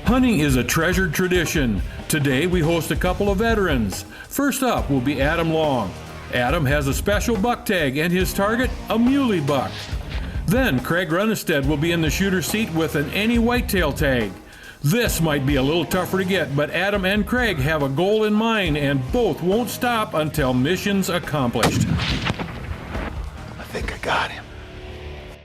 Hunting is a treasured tradition. Today we host a couple of veterans. First up will be Adam Long. Adam has a special buck tag and his target, a muley buck. Then Craig Runnestead will be in the shooter's seat with an any whitetail tag. This might be a little tougher to get, but Adam and Craig have a goal in mind and both won't stop until mission's accomplished. I think I got him.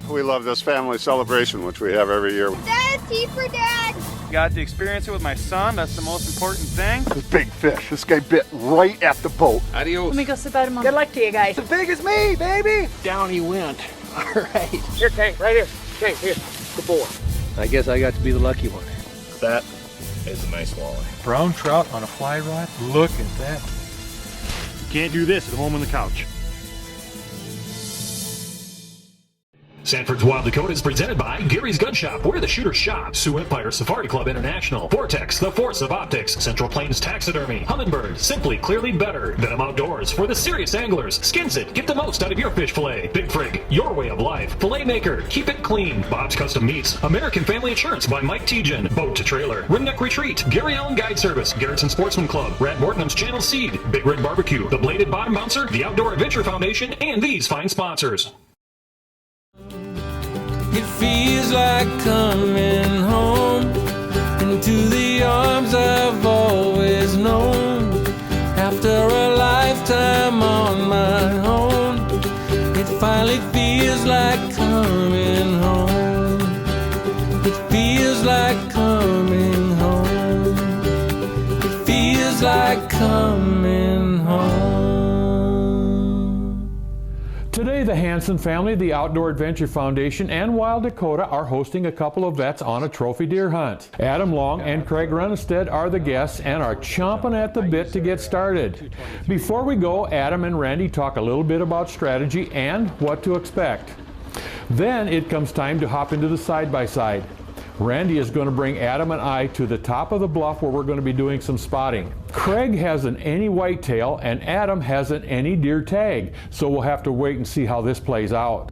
We love this family celebration, which we have every year. Dad, tea for Dad! Got to experience it with my son. That's the most important thing. This big fish. This guy bit right at the boat. Adios. Let me go sit by Mom. Good luck to you guys. As big as me, baby. Down he went. All right. Here, Kate, right here. Kate, here. Good boy. I guess I got to be the lucky one. That is a nice walleye. Brown trout on a fly rod. Look at that. You can't do this at home on the couch. Sanford's Wild Dakota is presented by Gary's Gun Shop, where the shooters shop. Sioux Empire Safari Club International. Vortex, the force of optics. Central Plains Taxidermy. Humminbird, simply clearly better. Venom Outdoors, for the serious anglers. Skins It, get the most out of your fish fillet. Big Frig, your way of life. Fillet Maker, keep it clean. Bob's Custom Meats. American Family Insurance by Mike Tejan. Boat to Trailer. Ringneck Retreat. Gary Allen Guide Service. Garrettson Sportsman Club. Rat Morton's Channel Seed. Big Rig Barbecue. The Bladed Bottom Bouncer. The Outdoor Adventure Foundation. And these fine sponsors. It feels like coming home into the arms I've always known. After a lifetime on my own, it finally feels like coming home. It feels like coming home. It feels like coming home. Today, the Hansen family, the Outdoor Adventure Foundation, and Wild Dakota are hosting a couple of vets on a trophy deer hunt. Adam Long and Craig Runnestead are the guests and are chomping at the bit to get started. Before we go, Adam and Randy talk a little bit about strategy and what to expect. Then it comes time to hop into the side-by-side. Randy is going to bring Adam and I to the top of the bluff where we're going to be doing some spotting. Craig has an any whitetail and Adam has an any deer tag, so we'll have to wait and see how this plays out.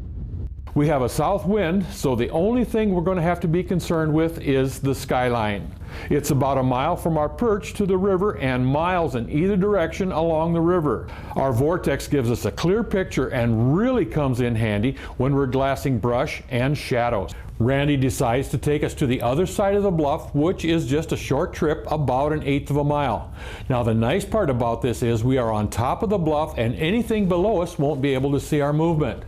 We have a south wind, so the only thing we're going to have to be concerned with is the skyline. It's about a mile from our perch to the river and miles in either direction along the river. Our vortex gives us a clear picture and really comes in handy when we're glassing brush and shadows. Randy decides to take us to the other side of the bluff, which is just a short trip, about 1/8 of a mile. Now the nice part about this is we are on top of the bluff and anything below us won't be able to see our movement.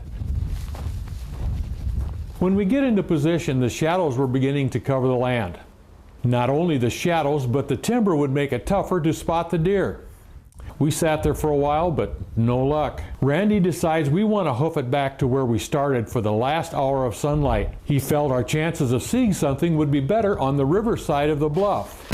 When we get into position, the shadows were beginning to cover the land. Not only the shadows, but the timber would make it tougher to spot the deer. We sat there for a while, but no luck. Randy decides we want to hoof it back to where we started for the last hour of sunlight. He felt our chances of seeing something would be better on the river side of the bluff.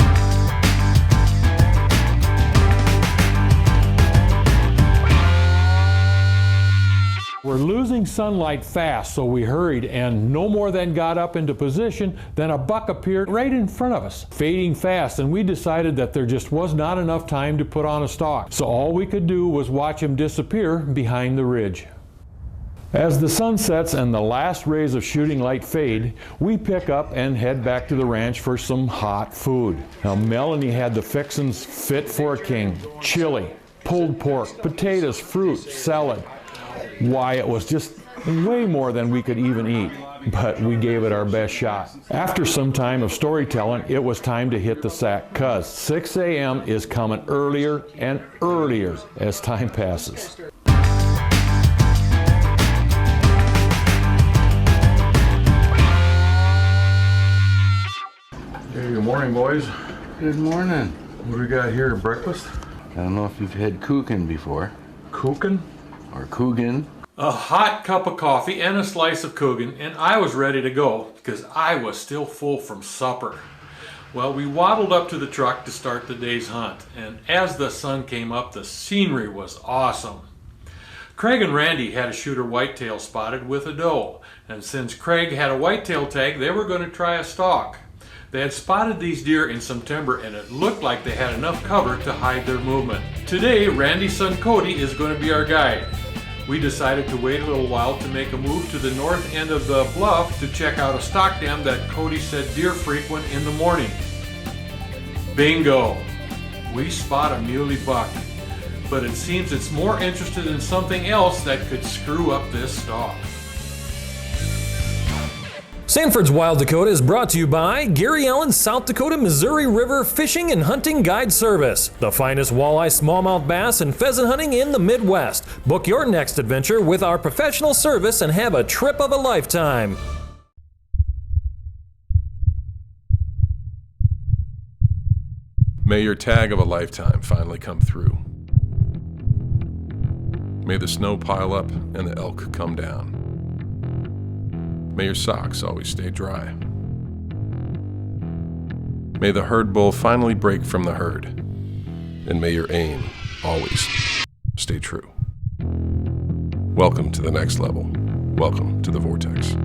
We're losing sunlight fast, so we hurried and no more than got up into position than a buck appeared right in front of us, fading fast, and we decided that there just was not enough time to put on a stalk. So all we could do was watch him disappear behind the ridge. As the sun sets and the last rays of shooting light fade, we pick up and head back to the ranch for some hot food. Now Melanie had the fixins fit for a king. Chili, pulled pork, potatoes, fruit, salad. Why, it was just way more than we could even eat, but we gave it our best shot. After some time of storytelling, it was time to hit the sack, cause 6 a.m. is coming earlier and earlier as time passes. Hey, good morning, boys. Good morning. What do we got here, breakfast? I don't know if you've had kuchen before. Kuchen? Or Coogan. A hot cup of coffee and a slice of Coogan, and I was ready to go because I was still full from supper. Well, we waddled up to the truck to start the day's hunt, and as the sun came up, the scenery was awesome. Craig and Randy had a shooter whitetail spotted with a doe, and since Craig had a whitetail tag, they were going to try a stalk. They had spotted these deer in September and it looked like they had enough cover to hide their movement. Today, Randy's son Cody is going to be our guide. We decided to wait a little while to make a move to the north end of the bluff to check out a stock dam that Cody said deer frequent in the morning. Bingo! We spot a muley buck, but it seems it's more interested in something else that could screw up this stalk. Sanford's Wild Dakota is brought to you by Gary Allen's South Dakota Missouri River Fishing and Hunting Guide Service, the finest walleye, smallmouth bass, and pheasant hunting in the Midwest. Book your next adventure with our professional service and have a trip of a lifetime. May your tag of a lifetime finally come through. May the snow pile up and the elk come down. May your socks always stay dry. May the herd bull finally break from the herd. And may your aim always stay true. Welcome to the next level. Welcome to the Vortex.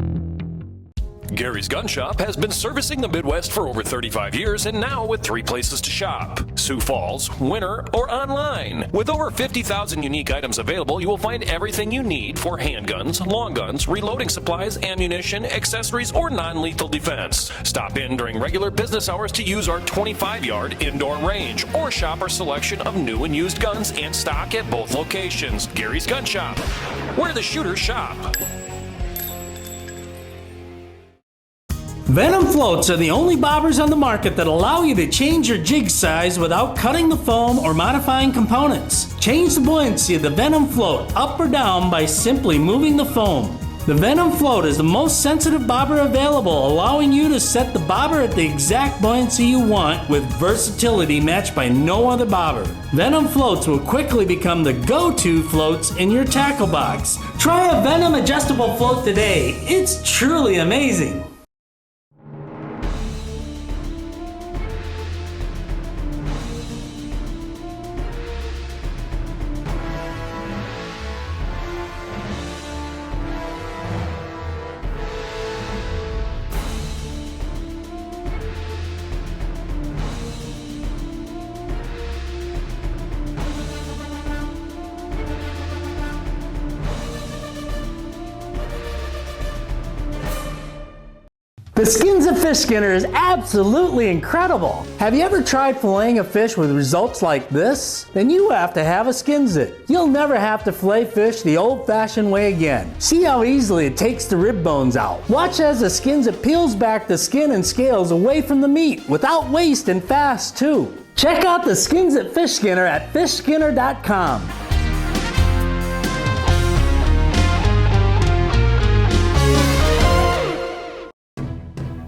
Gary's Gun Shop has been servicing the Midwest for over 35 years and now with 3 places to shop: Sioux Falls, Winter, or online. With over 50,000 unique items available, you will find everything you need for handguns, long guns, reloading supplies, ammunition, accessories, or non-lethal defense. Stop in during regular business hours to use our 25-yard indoor range or shop our selection of new and used guns and stock at both locations. Gary's Gun Shop, where the shooters shop. Venom floats are the only bobbers on the market that allow you to change your jig size without cutting the foam or modifying components. Change the buoyancy of the Venom float up or down by simply moving the foam. The Venom float is the most sensitive bobber available, allowing you to set the bobber at the exact buoyancy you want with versatility matched by no other bobber. Venom floats will quickly become the go-to floats in your tackle box. Try a Venom adjustable float today. It's truly amazing. The Skins of Fish Skinner is absolutely incredible. Have you ever tried filleting a fish with results like this? Then you have to have a Skins It. You'll never have to fillet fish the old-fashioned way again. See how easily it takes the rib bones out. Watch as the Skins It peels back the skin and scales away from the meat without waste and fast too. Check out the Skins It Fish Skinner at fishskinner.com.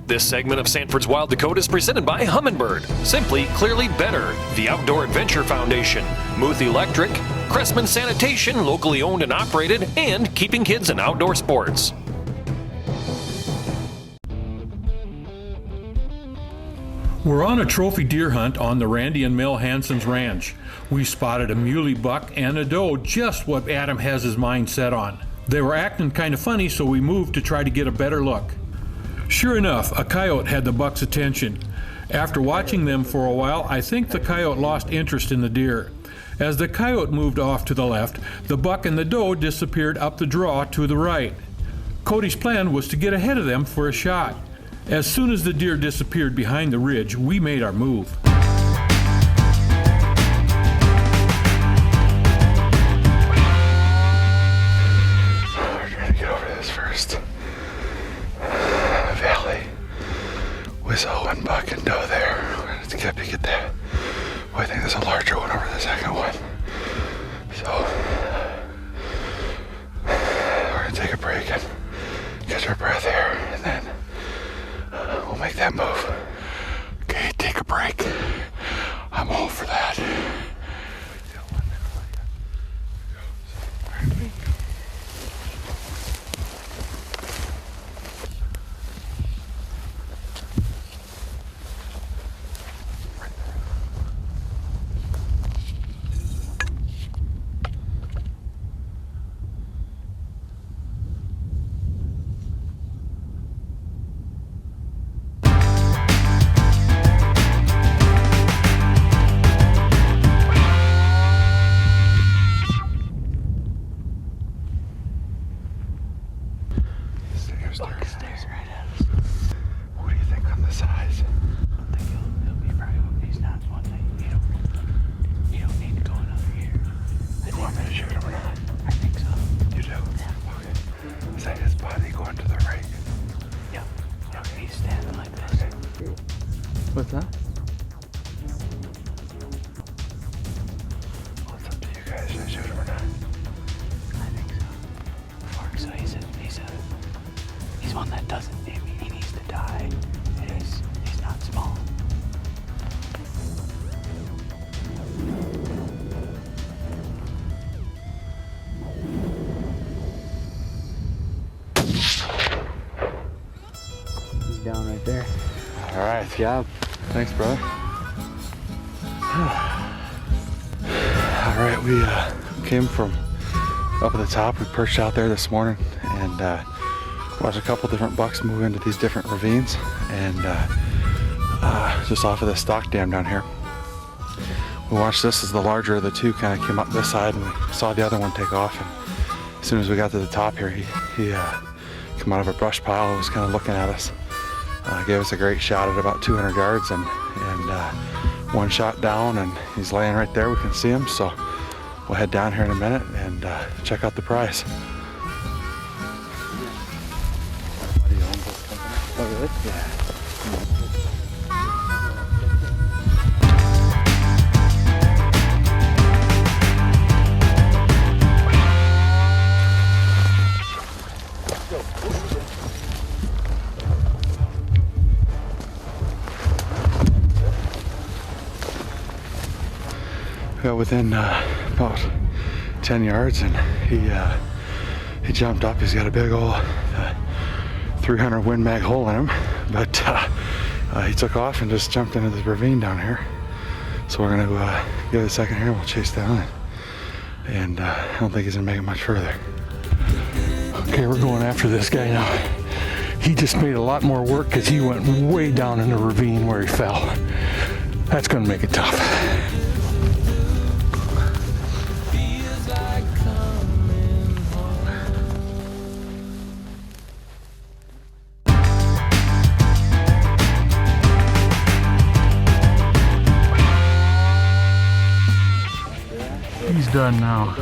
This segment of Sanford's Wild Dakota is presented by Humminbird, Simply Clearly Better, the Outdoor Adventure Foundation, Muth Electric, Cressman Sanitation, locally owned and operated, and Keeping Kids in Outdoor Sports. We're on a trophy deer hunt on the Randy and Mel Hansen's ranch. We spotted a muley buck and a doe, just what Adam has his mind set on. They were acting kind of funny, so we moved to try to get a better look. Sure enough, a coyote had the buck's attention. After watching them for a while, I think the coyote lost interest in the deer. As the coyote moved off to the left, the buck and the doe disappeared up the draw to the right. Cody's plan was to get ahead of them for a shot. As soon as the deer disappeared behind the ridge, we made our move. We're trying to get over this first valley with one buck and doe there. We're gonna have to get that. Well, I think there's a larger one over the second one. So we're gonna take a break and catch our breath here, and then we'll make that move. Okay, take a break. I'm all for that. What do you think on the size? I think he'll be probably He's not one thing. You don't need to go another year. You want me to shoot him or not? I think so. You do? Yeah. Okay. Is that his body going to the right? Yep. He's standing like this. Okay. What's that? Well, it's up to you guys. Should I shoot him or not? I think so. So he's one that doesn't. He needs to die. And he's not small. He's down right there. All right. Good job. Thanks, brother. All right, we came from up at the top. We perched out there this morning and watched a couple different bucks move into these different ravines, and just off of the stock dam down here. We watched this as the larger of the two kind of came up this side, and we saw the other one take off. And as soon as we got to the top here, he came out of a brush pile and was kind of looking at us. Gave us a great shot at about 200 yards, and one shot down, and he's laying right there. We can see him, so we'll head down here in a minute and check out the prize. Oh, really? Yeah. We got within about 10 yards, and he jumped up. He's got a big old 300 Win Mag hole in him, but he took off and just jumped into the ravine down here. So we're gonna give it a second here. We'll chase down, and I don't think he's gonna make it much further. Okay, we're going after this guy now. He just made a lot more work because he went way down in the ravine where he fell. That's gonna make it tough. He's done now.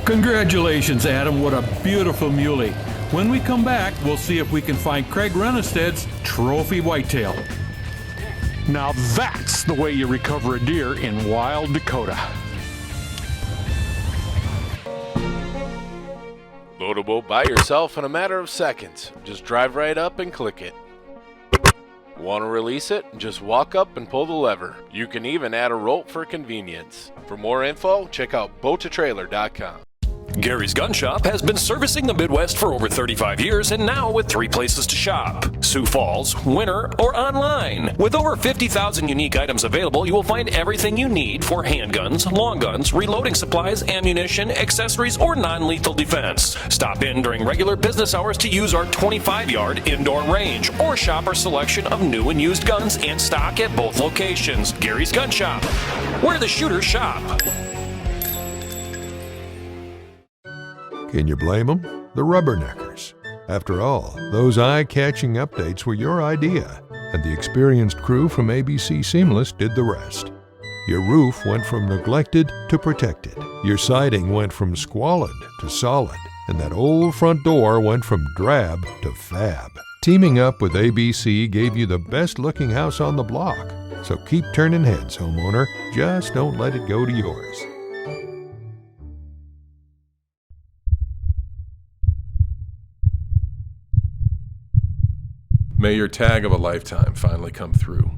Congratulations, Adam. What a beautiful muley. When we come back, we'll see if we can find Craig Runested's trophy whitetail. Now that's the way you recover a deer in wild Dakota. Loadable by yourself in a matter of seconds. Just drive right up and click it. Want to release it? Just walk up and pull the lever. You can even add a rope for convenience. For more info, check out boat2trailer.com. Gary's Gun Shop has been servicing the Midwest for over 35 years, and now with 3 places to shop: Sioux Falls, Winter, or online. With over 50,000 unique items available, you will find everything you need for handguns, long guns, reloading supplies, ammunition, accessories, or non-lethal defense. Stop in during regular business hours to use our 25-yard indoor range, or shop our selection of new and used guns and stock at both locations. Gary's Gun Shop, where the shooters shop. Can you blame them? The Rubberneckers. After all, those eye-catching updates were your idea, and the experienced crew from ABC Seamless did the rest. Your roof went from neglected to protected. Your siding went from squalid to solid, and that old front door went from drab to fab. Teaming up with ABC gave you the best-looking house on the block. So keep turning heads, homeowner. Just don't let it go to yours. May your tag of a lifetime finally come through.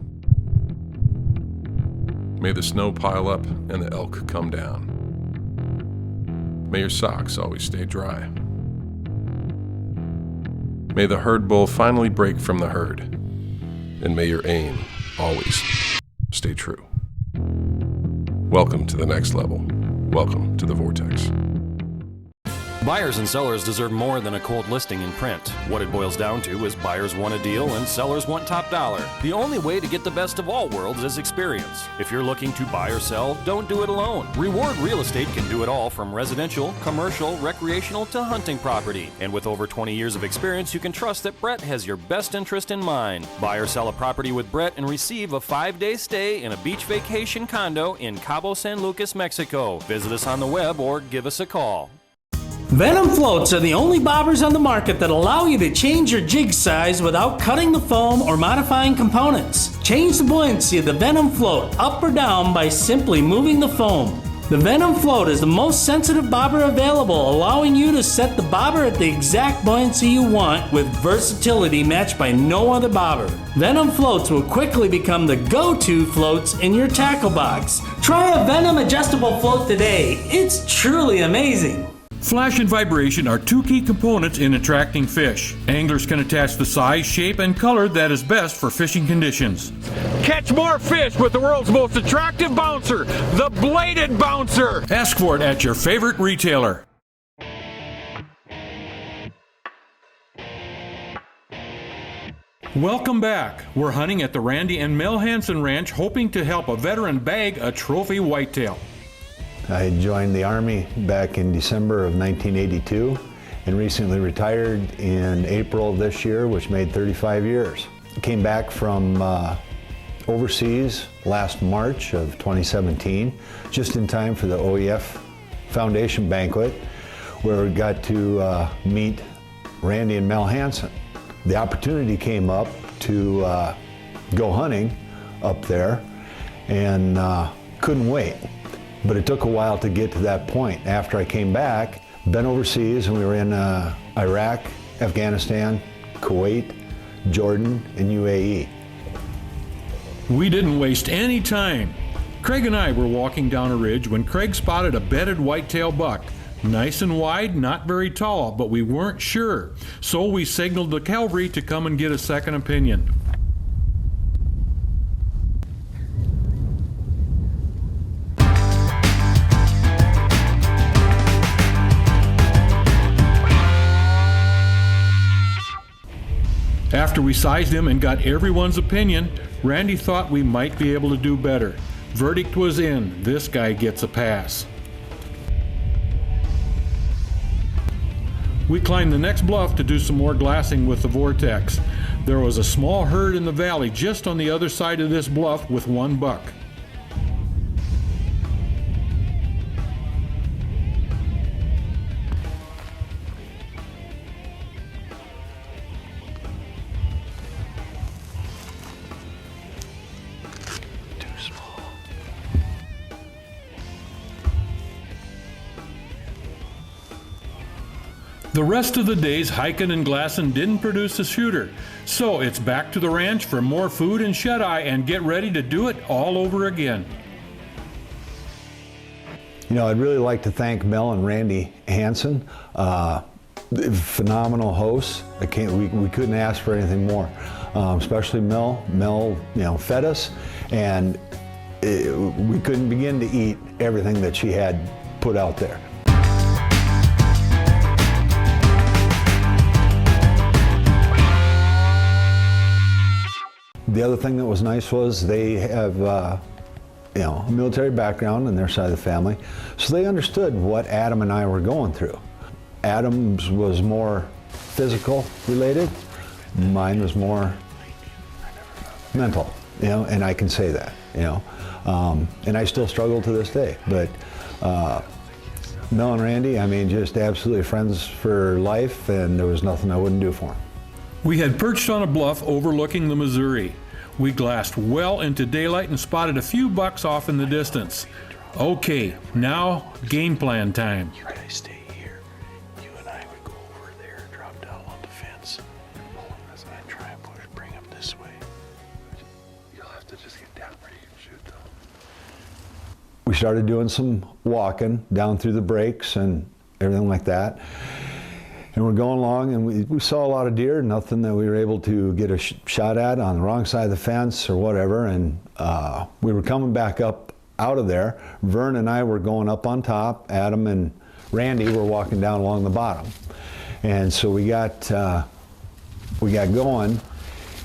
May the snow pile up and the elk come down. May your socks always stay dry. May the herd bull finally break from the herd. And may your aim always stay true. Welcome to the next level. Welcome to the Vortex. Buyers and sellers deserve more than a cold listing in print. What it boils down to is buyers want a deal and sellers want top dollar. The only way to get the best of all worlds is experience. If you're looking to buy or sell, don't do it alone. Reward Real Estate can do it all, from residential, commercial, recreational to hunting property. And with over 20 years of experience, you can trust that Brett has your best interest in mind. Buy or sell a property with Brett and receive a 5-day stay in a beach vacation condo in Cabo San Lucas, Mexico. Visit us on the web or give us a call. Venom floats are the only bobbers on the market that allow you to change your jig size without cutting the foam or modifying components. Change the buoyancy of the Venom float up or down by simply moving the foam. The Venom float is the most sensitive bobber available, allowing you to set the bobber at the exact buoyancy you want with versatility matched by no other bobber. Venom floats will quickly become the go-to floats in your tackle box. Try a Venom adjustable float today. It's truly amazing. Flash and vibration are two key components in attracting fish. Anglers can attach the size, shape, and color that is best for fishing conditions. Catch more fish with the world's most attractive bouncer, the Bladed Bouncer. Ask for it at your favorite retailer. Welcome back. We're hunting at the Randy and Mel Hansen Ranch, hoping to help a veteran bag a trophy whitetail. I joined the Army back in December of 1982 and recently retired in April of this year, which made 35 years. Came back from overseas last March of 2017, just in time for the OEF Foundation banquet, where we got to meet Randy and Mel Hansen. The opportunity came up to go hunting up there and couldn't wait. But it took a while to get to that point. After I came back, been overseas, and we were in Iraq, Afghanistan, Kuwait, Jordan, and UAE. We didn't waste any time. Craig and I were walking down a ridge when Craig spotted a bedded whitetail buck. Nice and wide, not very tall, but we weren't sure. So we signaled the cavalry to come and get a second opinion. After we sized him and got everyone's opinion, Randy thought we might be able to do better. Verdict was in. This guy gets a pass. We climbed the next bluff to do some more glassing with the Vortex. There was a small herd in the valley just on the other side of this bluff with one buck. The rest of the days hiking and glassing didn't produce a shooter, so it's back to the ranch for more food and shut-eye and get ready to do it all over again. You know, I'd really like to thank Mel and Randy Hansen, phenomenal hosts. We couldn't ask for anything more, especially Mel. Mel, fed us, and we couldn't begin to eat everything that she had put out there. The other thing that was nice was they have, a military background on their side of the family, so they understood what Adam and I were going through. Adam's was more physical related, mine was more mental, and I can say that, and I still struggle to this day. But Mel and Randy, just absolutely friends for life, and there was nothing I wouldn't do for them. We had perched on a bluff overlooking the Missouri. We glassed well into daylight and spotted a few bucks off in the distance. Okay, now game plan time. You guys stay here. You and I would go over there, drop down on the fence, and pull on this and try and push, bring them this way. You'll have to just get down where you can shoot though. We started doing some walking down through the breaks and everything like that. And we're going along, and we saw a lot of deer, nothing that we were able to get a shot at on the wrong side of the fence or whatever. And we were coming back up out of there. Vern and I were going up on top. Adam and Randy were walking down along the bottom. And so we got going,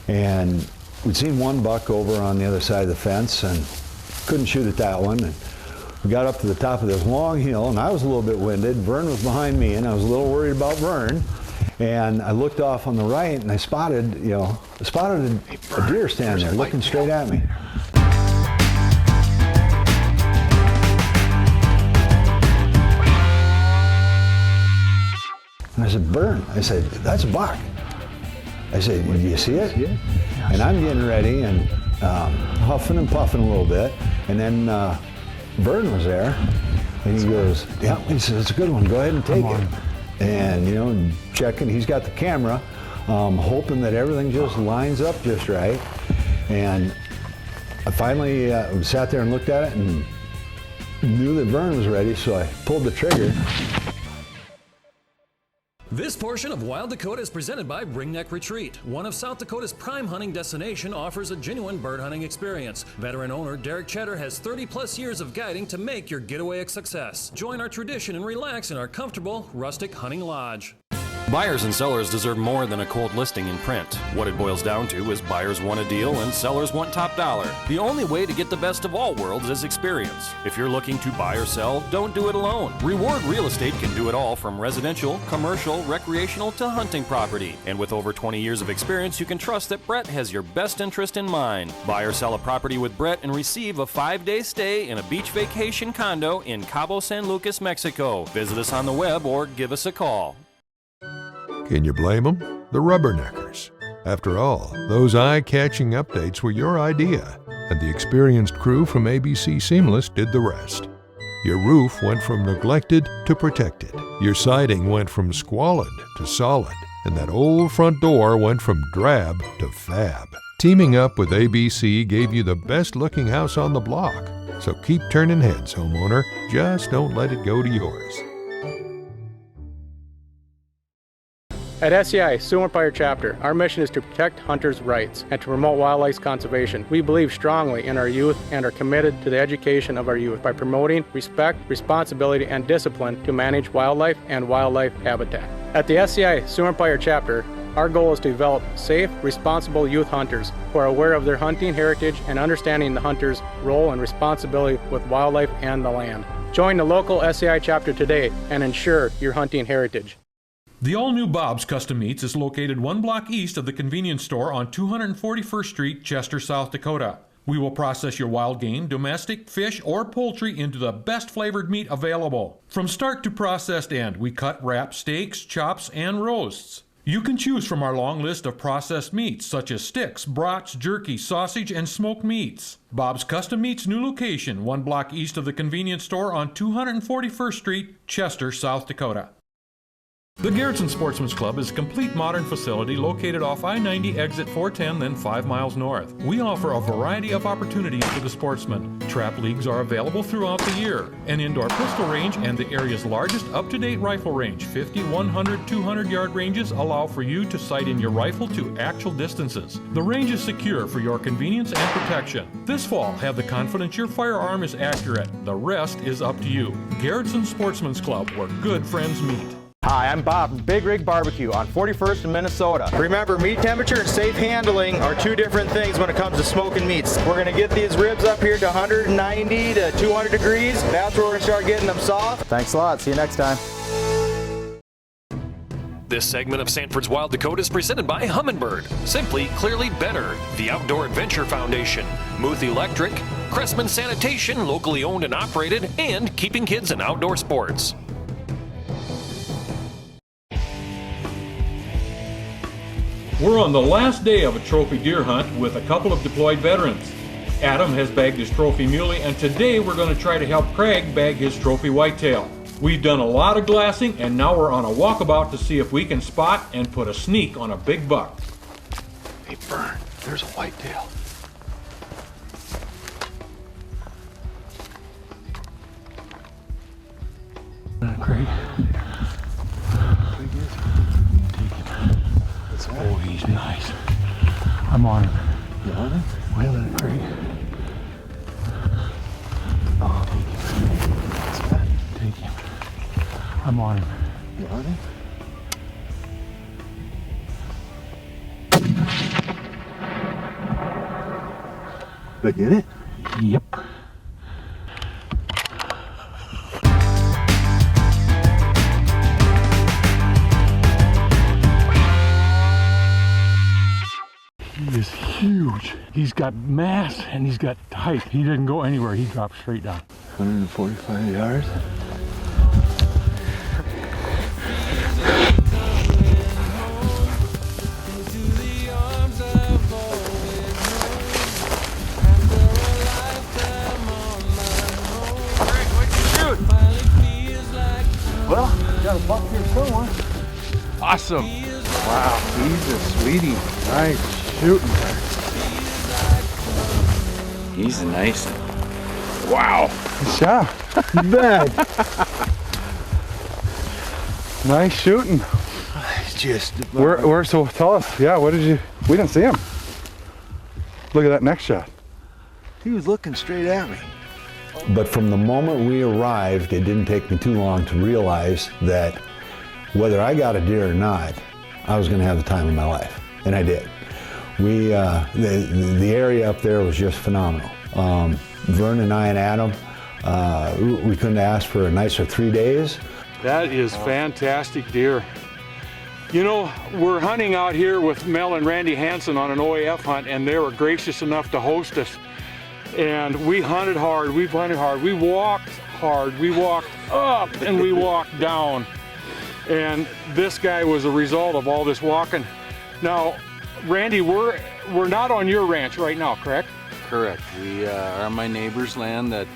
and we'd seen one buck over on the other side of the fence and couldn't shoot at that one. And we got up to the top of this long hill, and I was a little bit winded. Vern was behind me, and I was a little worried about Vern. And I looked off on the right, and I spotted a deer standing there looking straight at me. And I said, Vern, I said, that's a buck. I said, do you see it? And I'm getting ready and huffing and puffing a little bit. And then Vern was there, and he goes, yeah, he says, it's a good one, go ahead and take it. And, you know, checking, he's got the camera, hoping that everything just lines up just right. And I finally sat there and looked at it and knew that Vern was ready, so I pulled the trigger. This portion of Wild Dakota is presented by Ringneck Retreat. One of South Dakota's prime hunting destination offers a genuine bird hunting experience. Veteran owner Derek Cheddar has 30-plus years of guiding to make your getaway a success. Join our tradition and relax in our comfortable, rustic hunting lodge. Buyers and sellers deserve more than a cold listing in print. What it boils down to is buyers want a deal and sellers want top dollar. The only way to get the best of all worlds is experience. If you're looking to buy or sell, don't do it alone. Reward Real Estate can do it all, from residential, commercial, recreational to hunting property. And with over 20 years of experience, you can trust that Brett has your best interest in mind. Buy or sell a property with Brett and receive a 5-day stay in a beach vacation condo in Cabo San Lucas, Mexico. Visit us on the web or give us a call. Can you blame them? The Rubberneckers. After all, those eye-catching updates were your idea, and the experienced crew from ABC Seamless did the rest. Your roof went from neglected to protected. Your siding went from squalid to solid, and that old front door went from drab to fab. Teaming up with ABC gave you the best-looking house on the block. So keep turning heads, homeowner. Just don't let it go to yours. At SCI, Sioux Empire Chapter, our mission is to protect hunters' rights and to promote wildlife conservation. We believe strongly in our youth and are committed to the education of our youth by promoting respect, responsibility, and discipline to manage wildlife and wildlife habitat. At the SCI Sioux Empire Chapter, our goal is to develop safe, responsible youth hunters who are aware of their hunting heritage and understanding the hunter's role and responsibility with wildlife and the land. Join the local SCI chapter today and ensure your hunting heritage. The all-new Bob's Custom Meats is located 1 block east of the convenience store on 241st Street, Chester, South Dakota. We will process your wild game, domestic, fish, or poultry into the best flavored meat available. From start to processed end, we cut, wrap, steaks, chops, and roasts. You can choose from our long list of processed meats such as sticks, brats, jerky, sausage, and smoked meats. Bob's Custom Meats new location, 1 block east of the convenience store on 241st Street, Chester, South Dakota. The Garrettson Sportsman's Club is a complete modern facility located off I-90 exit 410, then 5 miles north. We offer a variety of opportunities for the sportsman. Trap leagues are available throughout the year. An indoor pistol range and the area's largest up-to-date rifle range, 50, 100, 200-yard ranges allow for you to sight in your rifle to actual distances. The range is secure for your convenience and protection. This fall, have the confidence your firearm is accurate. The rest is up to you. Garrettson Sportsman's Club, where good friends meet. Hi, I'm Bob from Big Rig Barbecue on 41st in Minnesota. Remember, meat temperature and safe handling are 2 different things when it comes to smoking meats. We're going to get these ribs up here to 190 to 200 degrees. That's where we're going to start getting them soft. Thanks a lot. See you next time. This segment of Sanford's Wild Dakota is presented by Humminbird, Simply Clearly Better, the Outdoor Adventure Foundation, Muth Electric, Cressman Sanitation, locally owned and operated, and Keeping Kids in Outdoor Sports. We're on the last day of a trophy deer hunt with a couple of deployed veterans. Adam has bagged his trophy muley, and today we're going to try to help Craig bag his trophy whitetail. We've done a lot of glassing, and now we're on a walkabout to see if we can spot and put a sneak on a big buck. Hey, Vern, there's a whitetail. Craig. Oh, he's nice. I'm on him. You on him? Wait a minute, Craig. Oh, take him. Take him. I'm on him. You on him? Did I get it? Yep. He is huge. He's got mass and he's got height. He didn't go anywhere. He dropped straight down. 145 yards. Well, got a buck here somewhere. Awesome. Wow, he's a sweetie. Nice shooting. He's a nice one. Wow. Good shot. Bad. Nice shooting. Just Where, so tell us, yeah, what did you, we didn't see him. Look at that next shot. he was looking straight at me. But from the moment we arrived, it didn't take me too long to realize that whether I got a deer or not, I was going to have the time of my life, and I did. We, the area up there was just phenomenal. Vern and I and Adam, we couldn't ask for a nicer 3 days. That is fantastic deer. You know, we're hunting out here with Mel and Randy Hansen on an OAF hunt, and they were gracious enough to host us. And we hunted hard, we hunted hard, we walked hard, we walked up and we walked down. And this guy was a result of all this walking. Now, Randy, we're not on your ranch right now, correct? Correct. We are on my neighbor's land that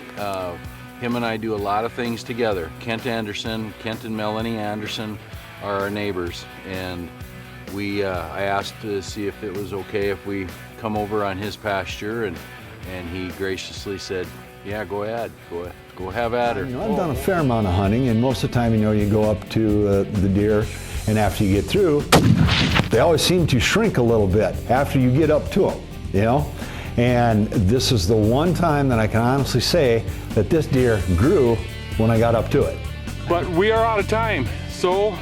him and I do a lot of things together. Kent Anderson, Kent and Melanie Anderson are our neighbors, and we I asked to see if it was okay if we come over on his pasture, and he graciously said, yeah, go ahead, go have at her. You know, I've done a fair amount of hunting, and most of the time, you know, you go up to the deer, and after you get through, they always seem to shrink a little bit after you get up to them, you know? And this is the one time that I can honestly say that this deer grew when I got up to it. But we are out of time, so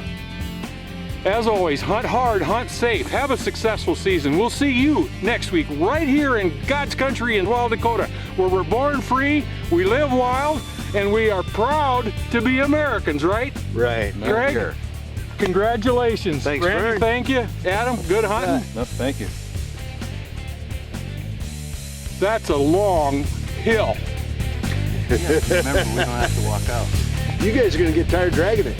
as always, hunt hard, hunt safe, have a successful season. We'll see you next week right here in God's country in Wild Dakota, where we're born free, we live wild, and we are proud to be Americans, right? Right. Greg, Sure. Congratulations. Thanks, Randy, Vern. thank you. Adam, good hunting. No, thank you. That's a long hill. Remember, we don't have to walk out. You guys are going to get tired dragging it.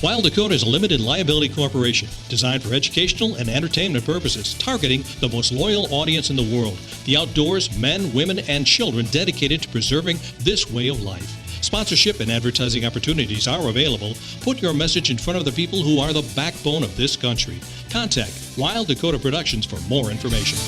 Wild Dakota is a limited liability corporation designed for educational and entertainment purposes, targeting the most loyal audience in the world, the outdoors, men, women, and children dedicated to preserving this way of life. Sponsorship and advertising opportunities are available. Put your message in front of the people who are the backbone of this country. Contact Wild Dakota Productions for more information.